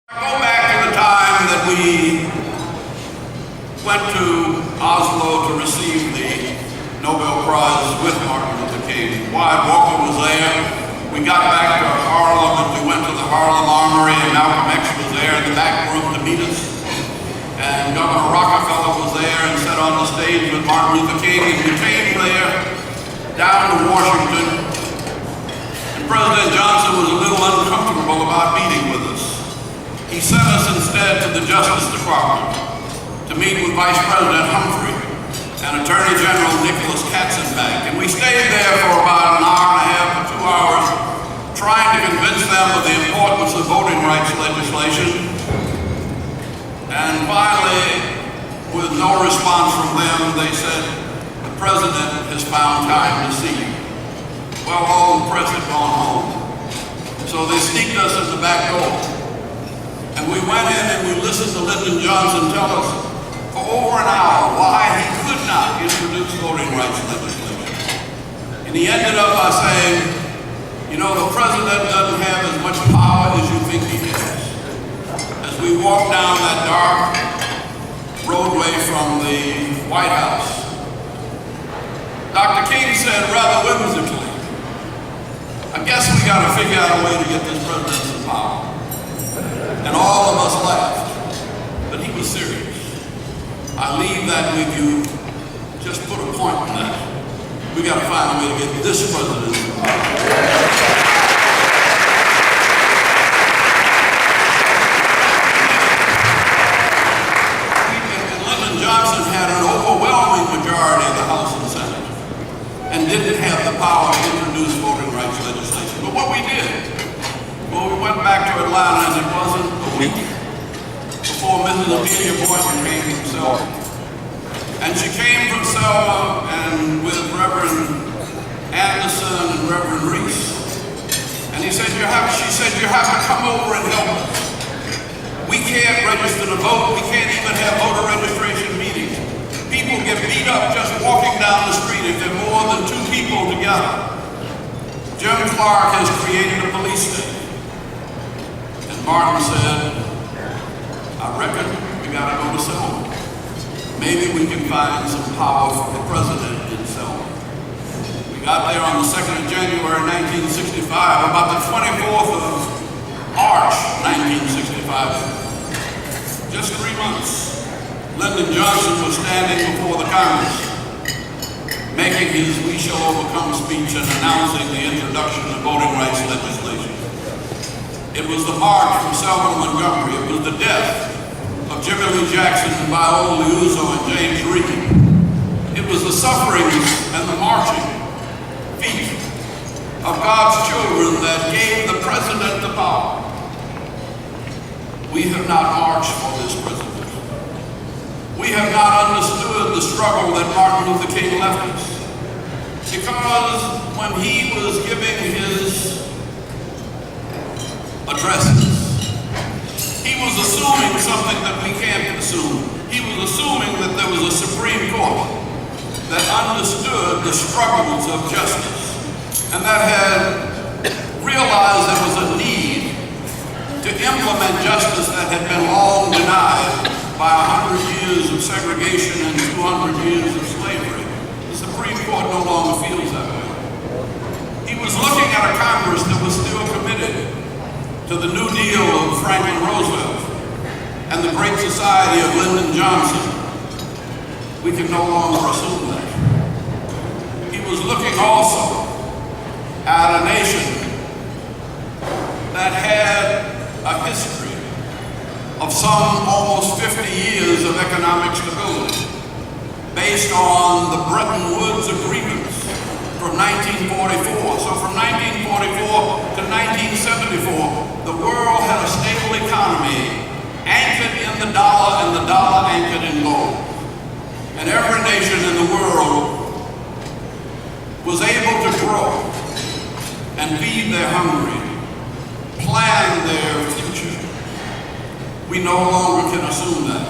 Go back to the time that we went to Oslo to receive the Nobel Prize with Martin Luther King. Wyatt Walker was there. We got back to Harlem and we went to the Harlem Armory, and Malcolm X was there in the back room to meet us. And Governor Rockefeller was there and sat on the stage with Martin Luther King, and we came there down to Washington. And President Johnson was a little uncomfortable about meeting with us. He sent us instead to the Justice Department to meet with Vice President Humphrey and Attorney General Nicholas Katzenbach. And we stayed there for about an hour and a half to 2 hours trying to convince them of the importance of voting rights legislation. And finally, with no response from them, they said, "The President has found time to see you." Well, all the press had gone home. So they sneaked us at the back door. And we went in and we listened to Lyndon Johnson tell us for over an hour why he could not introduce voting rights legislation. And he ended up by saying, "You know, the President doesn't have as much power as you think he has." As we walked down that dark roadway from the White House, Dr. King said rather whimsically, "I guess we got to figure out a way to get this president some power." And all of us laughed, but he was serious. I leave that with you. Just put a point on that. We got to find a way to get this president some power. Johnson had an overwhelming majority of the House and Senate and didn't have the power to introduce voting rights legislation. But what we did, well, we went back to Atlanta, and it wasn't a week before Mrs. Amelia Boynton came from Selma. And she came from Selma and with Reverend Anderson and Reverend Reese. And she said, you have to come over and help us. We can't register to vote. We can't even have voter registration meetings. People get beat up just walking down the street if there are more than two people together. Jim Clark has created a police state. And Martin said, "I reckon we gotta go to Selma. Maybe we can find some power for the president in Selma." We got there on the 2nd of January, 1965, about the 24th of March, 1965. Just 3 months, Lyndon Johnson was standing before the Congress, making his "We Shall Overcome" speech and announcing the introduction of voting rights legislation. It was the march from Selma to Montgomery. It was the death of Jimmy Lee Jackson and Viola Liuzzo and James Reed. It was the sufferings and the marching feet of God's children that gave the president the power. We have not marched for this president. We have not understood the struggle that Martin Luther King left us. Because when he was giving his addresses, he was assuming something that we can't assume. He was assuming that there was a Supreme Court that understood the struggles of justice and that had realized there was a need to implement justice that had been long denied by 100 years of segregation and 200 years of slavery. The Supreme Court no longer feels that way. He was looking at a Congress that was still committed to the New Deal of Franklin Roosevelt and the Great Society of Lyndon Johnson. We can no longer assume that. He was looking also at a nation that had a history of some almost 50 years of economic stability based on the Bretton Woods agreements from 1944. So from 1944 to 1974, the world had a stable economy anchored in the dollar and the dollar anchored in gold. And every nation in the world was able to grow and feed their hungry, plan their future. We no longer can assume that.